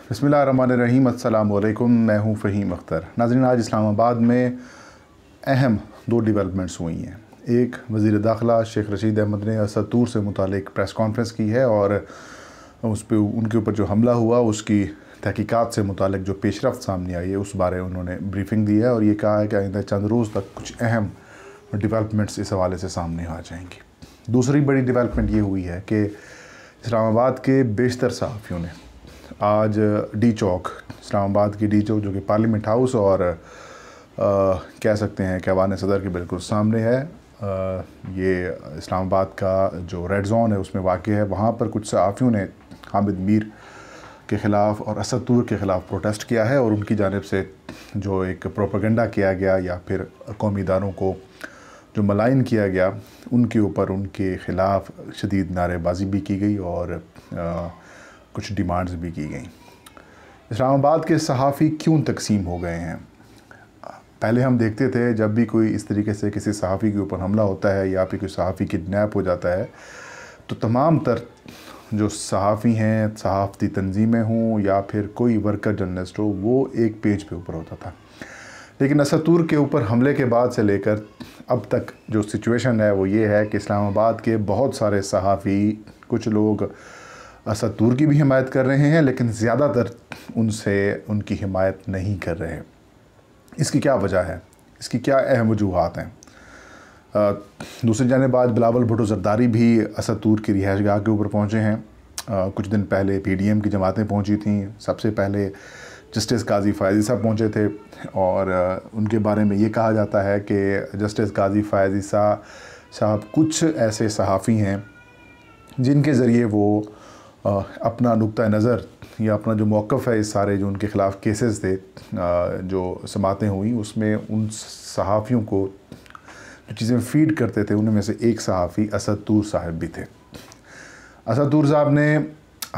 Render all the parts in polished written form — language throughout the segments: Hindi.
बिस्मिल्लाहिर्रहमानिर्रहीम, अस्सलाम वालेकुम। मैं हूँ फ़हीम अख्तर। नाज़रीन, आज इस्लामाबाद में अहम दो डेवलपमेंट्स हुई हैं। एक, वज़ीर दाखिला शेख रशीद अहमद ने असद तूर से मुतालिक प्रेस कॉन्फ्रेंस की है और उस पर उनके ऊपर जो हमला हुआ उसकी तहकीकात से मुतालिक जो पेशरफ्त सामने आई है उस बारे उन्होंने ब्रीफिंग दी है और ये कहा है कि आइंदा चंद रोज़ तक कुछ अहम डेवलपमेंट्स इस हवाले से सामने आ जाएंगी। दूसरी बड़ी डेवलपमेंट ये हुई है कि इस्लामाबाद के बेशतर सहाफ़ियों ने आज डी चौक, इस्लामाबाद की डी चौक जो कि पार्लियामेंट हाउस और कह सकते हैं कि ऐवान सदर के बिल्कुल सामने है, ये इस्लामाबाद का जो रेड जोन है उसमें वाक़ है, वहाँ पर कुछ सहाफ़ियों ने हामिद मीर के ख़िलाफ़ और असद तूर के ख़िलाफ़ प्रोटेस्ट किया है और उनकी जानिब से जो एक प्रोपेगेंडा किया गया या फिर कौमी इदारों को जो मलाइन किया गया उनके ऊपर उनके ख़िलाफ़ शदीद नारेबाजी भी की गई और कुछ डिमांड्स भी की गई। इस्लामाबाद के सहाफ़ी क्यों तकसीम हो गए हैं? पहले हम देखते थे जब भी कोई इस तरीके से किसी सहाफ़ी के ऊपर हमला होता है या फिर कोई सहाफ़ी किडनैप हो जाता है तो तमाम तर जो सहाफ़ी हैं, सहाफ़ती तंजीमें हों या फिर कोई वर्कर जर्नलिस्ट हो, वो एक पेज पे ऊपर होता था। लेकिन असद तूर के ऊपर हमले के बाद से लेकर अब तक जो सिचुएशन है वो ये है कि इस्लामाबाद के बहुत सारे सहाफ़ी, कुछ लोग असद तूर की भी हिमायत कर रहे हैं लेकिन ज़्यादातर उनसे उनकी हिमायत नहीं कर रहे। इसकी क्या वजह है? इसकी क्या अहम वजूहात हैं? दूसरी जानिब आज बिलावल भुट्टो ज़रदारी भी असद तूर की रिहाइशगाह के ऊपर पहुँचे हैं। कुछ दिन पहले PDM की जमातें पहुँची थीं। सबसे पहले जस्टिस काजी फ़ायज़ी साहब पहुँचे थे और उनके बारे में ये कहा जाता है कि जस्टिस काजी फ़ायज़ी साहब कुछ ऐसे सहाफ़ी हैं जिनके ज़रिए वो अपना नुक्ता नज़र या अपना जो मौक़िफ़ है इस सारे जो उनके ख़िलाफ़ केसेस थे, जो समातें हुई उसमें उन सहाफ़ियों को जो चीज़ें फ़ीड करते थे उनमें से एक सहाफ़ी असद तूर साहब भी थे। असद तूर साहब ने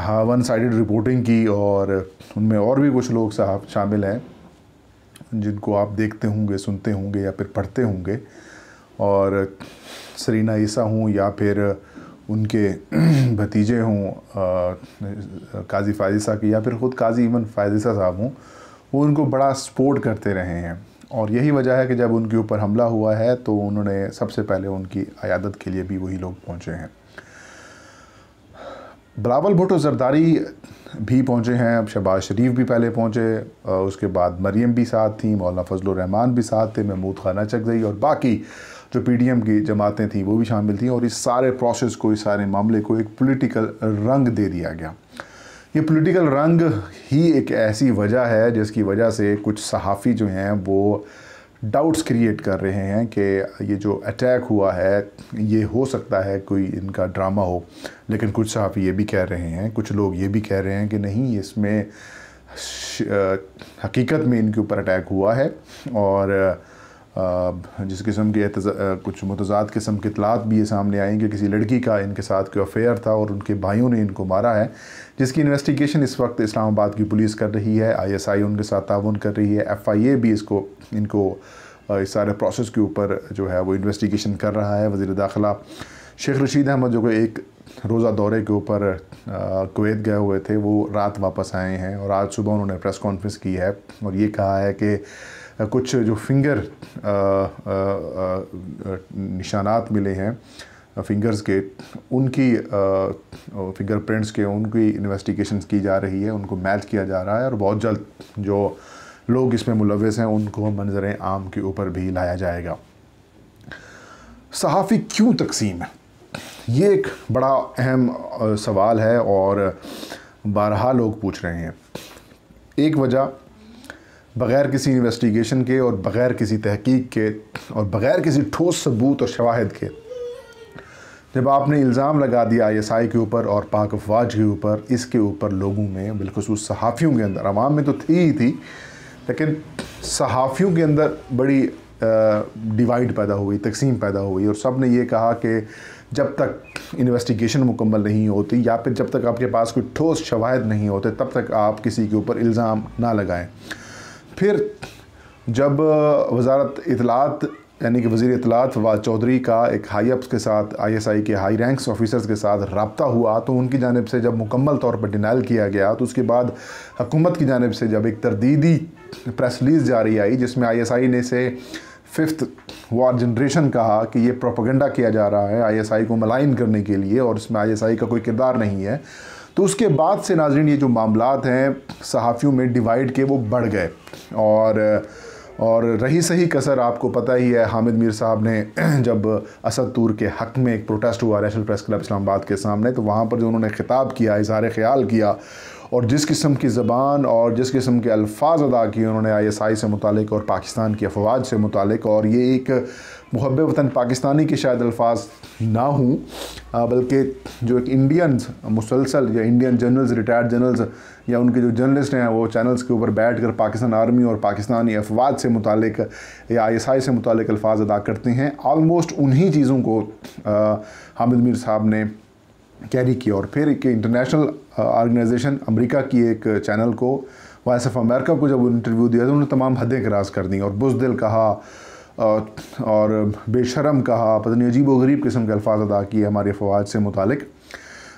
वन साइडेड रिपोर्टिंग की और उनमें और भी कुछ लोग साहब शामिल हैं जिनको आप देखते होंगे, सुनते होंगे या फिर पढ़ते होंगे, और सरीना ईसा हूँ या फिर उनके भतीजे हों काजी फ़ायज़ी की या फिर ख़ुद काजी इवन फ़ायज़ी साहब हों, वो उनको बड़ा सपोर्ट करते रहे हैं और यही वजह है कि जब उनके ऊपर हमला हुआ है तो उन्होंने सबसे पहले उनकी अयादत के लिए भी वही लोग पहुँचे हैं। बिलावल भुट्टो ज़रदारी भी पहुँचे हैं, अब शहबाज शरीफ भी पहले पहुँचे, उसके बाद मरियम भी साथ थी, मौलाना फजलुर रहमान भी साथ थे, महमूद खान चकज़ई और बाकी जो PDM की जमातें थीं वो भी शामिल थीं और इस सारे प्रोसेस को, इस सारे मामले को एक पॉलिटिकल रंग दे दिया गया। ये पॉलिटिकल रंग ही एक ऐसी वजह है जिसकी वजह से कुछ सहाफ़ी जो हैं वो डाउट्स क्रिएट कर रहे हैं कि ये जो अटैक हुआ है ये हो सकता है कोई इनका ड्रामा हो, लेकिन कुछ सहाफ़ी ये भी कह रहे हैं, कुछ लोग ये भी कह रहे हैं कि नहीं, इसमें हकीकत में इनके ऊपर अटैक हुआ है और जिस किस्म के कुछ मुतज़ाद किस्म के इतलात भी ये सामने आई कि किसी लड़की का इनके साथ कोई अफेयर था और उनके भाइयों ने इनको मारा है, जिसकी इन्वेस्टिगेशन इस वक्त इस्लामाबाद की पुलिस कर रही है। ISI उनके साथ ताउन कर रही है, FIA भी इनको इस सारे प्रोसेस के ऊपर जो है वो इन्वेस्टिगेशन कर रहा है। वज़ीर दाखिला शेख रशीद अहमद जो कि एक रोज़ा दौरे के ऊपर कुवैत गए हुए थे, वो रात वापस आए हैं और आज सुबह उन्होंने प्रेस कॉन्फ्रेंस की है और ये कहा है कि कुछ जो फिंगर निशानात मिले हैं फिंगर्स के, उनकी फिंगरप्रिंट्स के, उनकी इन्वेस्टिगेशंस की जा रही है, उनको मैच किया जा रहा है और बहुत जल्द जो लोग इसमें मुलव्वस हैं उनको मंजर आम के ऊपर भी लाया जाएगा। सहाफ़ी क्यों तकसीम है? ये एक बड़ा अहम सवाल है और बारहा लोग पूछ रहे हैं। एक वजह, बग़ैर किसी इन्वेस्टिगेशन के और बग़ैर किसी तहकीक के और बग़ैर किसी ठोस सबूत और शवाहिद के जब आपने इल्ज़ाम लगा दिया ISI के ऊपर और पाक अफवाज के ऊपर, इसके ऊपर लोगों में, बिलखुसूस सहाफ़ियों के अंदर, अवाम में तो थी ही थी, लेकिन सहाफ़ियों के अंदर बड़ी डिवाइड पैदा हुई, तकसीम पैदा हुई और सब ने ये कहा कि जब तक इन्वेस्टिगेशन मुकम्मल नहीं होती या फिर जब तक आपके पास कोई ठोस शवाहिद नहीं होते तब तक आप किसी के ऊपर इल्ज़ाम ना लगाएं। फिर जब वज़ारत इत्तलात यानी कि वज़ीर इत्तलात फवाद चौधरी का एक हाई अप्स के साथ ISI के हाई रैंक्स ऑफिसर्स के साथ रब्ता हुआ, तो उनकी जानिब से जब मुकम्मल तौर पर डिनाइल किया गया, तो उसके बाद हुकूमत की जानिब से जब एक तरदीदी प्रेस रिलीज़ जारी आई जिसमें ISI ने से 5th वॉर जनरेशन कहा कि ये प्रोपेगेंडा किया जा रहा है ISI को मलाइन करने के लिए और इसमें ISI का कोई किरदार नहीं है, तो उसके बाद से नाज़रीन ये जो मामलात हैं सहाफ़ियों में डिवाइड के वो बढ़ गए। और रही सही कसर आपको पता ही है, हामिद मीर साहब ने जब असद तूर के हक़ में एक प्रोटेस्ट हुआ नेशनल प्रेस क्लब इस्लामाबाद के सामने, तो वहाँ पर जो उन्होंने ख़िताब किया, इज़हार ख़याल किया और जिस किस्म की ज़बान और जिस किस्म के अल्फाज अदा किए उन्होंने ISI से मुतालिक और पाकिस्तान की अफवाज से मुतालिक, और ये एक मुहब्बे वतन पाकिस्तानी के शायद अल्फाज ना हूँ, बल्कि जो एक इंडियंस मुसलसल या इंडियन जनरल्स, रिटायर्ड जनरल्स या उनके जो जर्नलिस्ट हैं वो चैनल्स के ऊपर बैठ कर पाकिस्तान आर्मी और पाकिस्तानी अफवाज से मुतालिक या ISI से मुतालिक अल्फाज अदा करते हैं, ऑलमोस्ट उन्हीं चीज़ों को हामिद मीर साहब ने कैरी किया। और फिर एक इंटरनेशनल ऑर्गेनाइजेशन अमेरिका की एक चैनल को, वॉइस ऑफ अमेरिका को जब इंटरव्यू दिया तो उन्होंने तमाम हदें क्रॉस कर दी और बुज़दिल कहा और बेशरम कहा, पता नहीं अजीब व गरीब किस्म के अल्फाज अदा किए हमारे अफवाज से मुतालिक।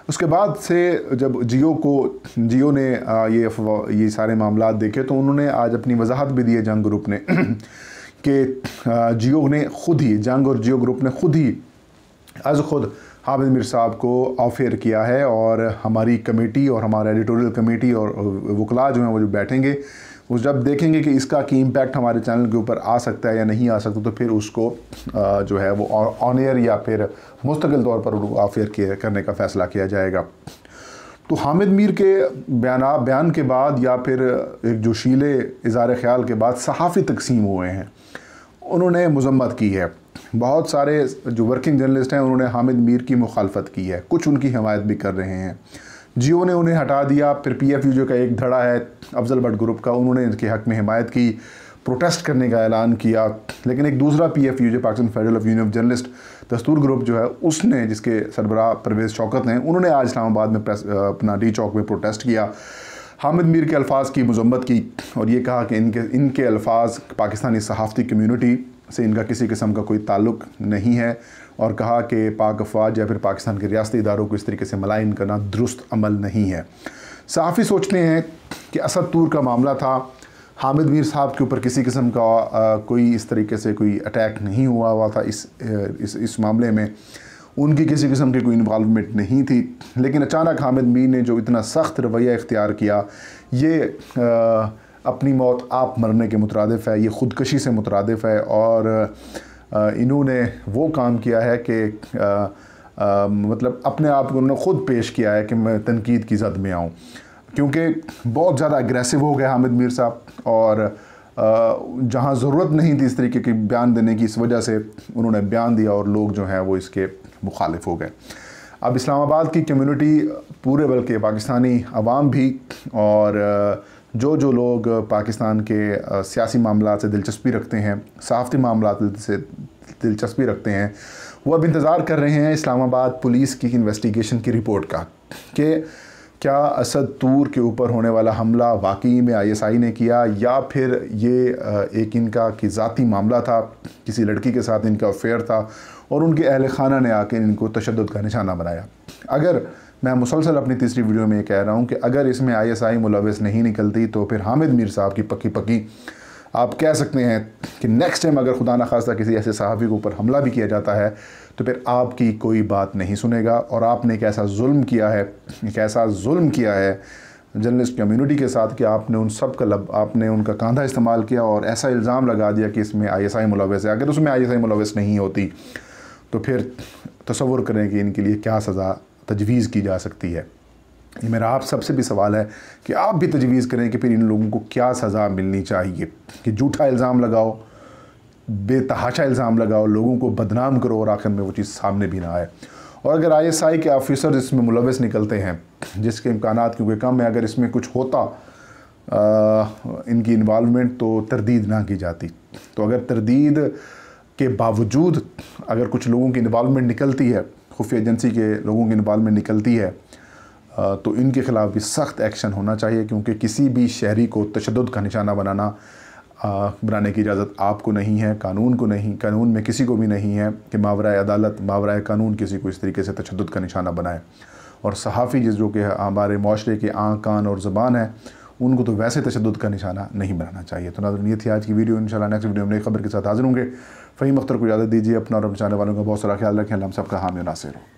उसके बाद से जब जियो ने ये सारे मामलात देखे तो उन्होंने आज अपनी वजाहत भी दी है जंग ग्रुप ने कि जियो ने खुद ही, जंग और जियो ग्रुप ने खुद ही खुद हामिद मीर साहब को ऑफेयर किया है और हमारी कमेटी और हमारा एडिटोरियल कमेटी और वकला जो हैं वो जो बैठेंगे वो जब देखेंगे कि इसका की इम्पैक्ट हमारे चैनल के ऊपर आ सकता है या नहीं आ सकता, तो फिर उसको जो है वो ऑन एयर या फिर मुस्तकिल तौर पर ऑफेयर करने का फ़ैसला किया जाएगा। तो हामिद मीर के बयान के बाद या फिर एक जोशीले इज़हार ख़याल के बाद सहाफ़ी तकसीम हुए हैं, उन्होंने मज़म्मत की है। बहुत सारे जो वर्किंग जर्नलिस्ट हैं उन्होंने हामिद मीर की मुखालफत की है, कुछ उनकी हिमायत भी कर रहे हैं। जियो ने उन्हें हटा दिया, फिर PFU का एक धड़ा है अफजल भट्ट ग्रुप का, उन्होंने इनके हक़ में हिमायत की, प्रोटेस्ट करने का ऐलान किया। लेकिन एक दूसरा PFU जो Pakistan federal of union of journalist दस्तूर ग्रुप जो है उसने, जिसके सरबराह परवेज़ शौकत हैं, उन्होंने आज इस्लामाबाद में अपना डी चौक में प्रोटेस्ट किया, हामिद मीर के अल्फाज की मज़म्मत की और ये कहा कि इनके अल्फाज पाकिस्तानी सहाफ़ती कम्यूनिटी से इनका किसी किस्म का कोई ताल्लुक़ नहीं है, और कहा कि पाक अफवाज या फिर पाकिस्तान के रियासती इदारों को इस तरीके से मलाइन करना दुरुस्त अमल नहीं है। सहाफ़ी सोचते हैं कि असद तूर का मामला था, हामिद मीर साहब के ऊपर किसी किस्म का कोई इस तरीके से कोई अटैक नहीं हुआ था, इस मामले में उनकी किसी किस्म की कोई इन्वॉल्वमेंट नहीं थी। लेकिन अचानक हामिद मीर ने जो इतना सख्त रवैया इख्तियार किया, ये अपनी मौत आप मरने के मुतरादिफ़ है, ये ख़ुदकशी से मुतरादिफ़ है और इन्होंने वो काम किया है कि मतलब अपने आप को उन्होंने ख़ुद पेश किया है कि मैं तनकीद की ज़द में आऊँ, क्योंकि बहुत ज़्यादा अग्रेसिव हो गए हामिद मीर साहब और जहाँ ज़रूरत नहीं थी इस तरीके के बयान देने की, इस वजह से उन्होंने बयान दिया और लोग जो हैं वो इसके मुखालिफ हो गए। अब इस्लामाबाद की कम्युनिटी पूरे, बल्कि पाकिस्तानी अवाम भी और जो लोग पाकिस्तान के सियासी मामलात से दिलचस्पी रखते हैं, सहाफ़ती मामलात से दिलचस्पी रखते हैं, वो अब इंतज़ार कर रहे हैं इस्लामाबाद पुलिस की इन्वेस्टिगेशन की रिपोर्ट का कि क्या असद तूर के ऊपर होने वाला हमला वाकई में ISI ने किया या फिर ये एक इनका कि ज़ाती मामला था, किसी लड़की के साथ इनका अफेयर था और उनके अहल खाना ने आके इनको तशद्दुद का निशाना बनाया। अगर मैं मुसलसल अपनी तीसरी वीडियो में ये कह रहा हूँ कि अगर इसमें ISI मुलविस नहीं निकलती तो फिर हामिद मीर साहब की पक्की आप कह सकते हैं कि नेक्स्ट टाइम अगर खुदा न खास्ता किसी ऐसे सहाफ़ी के ऊपर हमला भी किया जाता है तो फिर आपकी कोई बात नहीं सुनेगा। और आपने एक ऐसा जुल्म किया है जर्नलिस्ट कम्युनिटी के साथ कि आपने उन सब का आपने उनका कांधा इस्तेमाल किया और ऐसा इल्ज़ाम लगा दिया कि इसमें ISI मुलविस है। अगर उसमें ISI मुलविस नहीं होती तो फिर तसव्वुर करें कि इनके लिए क्या सज़ा तजवीज़ की जा सकती है। ये मेरा आप सबसे भी सवाल है कि आप भी तजवीज़ करें कि फिर इन लोगों को क्या सज़ा मिलनी चाहिए कि झूठा इल्ज़ाम लगाओ, बेतहाशा इल्ज़ाम लगाओ, लोगों को बदनाम करो और आखिर में वो चीज़ सामने भी ना आए। और अगर ISI के ऑफिसर इसमें मुलविस निकलते हैं, जिसके इम्कानात क्योंकि कम है, अगर इसमें कुछ होता इनकी इन्वॉल्वमेंट तो तरदीद ना की जाती। तो अगर तरदीद के बावजूद अगर कुछ लोगों की इन्वॉल्वमेंट निकलती है, खुफिया एजेंसी के लोगों की इन्वॉल्वमेंट निकलती है, तो इनके ख़िलाफ़ भी सख्त एक्शन होना चाहिए, क्योंकि किसी भी शहरी को तशद्दुद का निशाना बनाना बनाने की इजाज़त आपको नहीं है, कानून को नहीं, कानून में किसी को भी नहीं है कि मावराए अदालत मावराए कानून किसी को इस तरीके से तशद्दुद का निशाना बनाए। और सहाफ़ी जो कि हमारे माशरे के आँख, कान और ज़ुबान है, उनको तो वैसे तशद्दुद का निशाना नहीं बनाना चाहिए। तो नाज़रीन, ये थी आज की वीडियो। इंशाल्लाह नेक्स्ट वीडियो में नई खबर के साथ हाज़िर होंगे। फ़हीम अख्तर को इजाज़त दीजिए। अपना और अपने चाहने वालों का बहुत सारा ख्याल रखें। अल्लाह हम सबका हामी नासिर हो।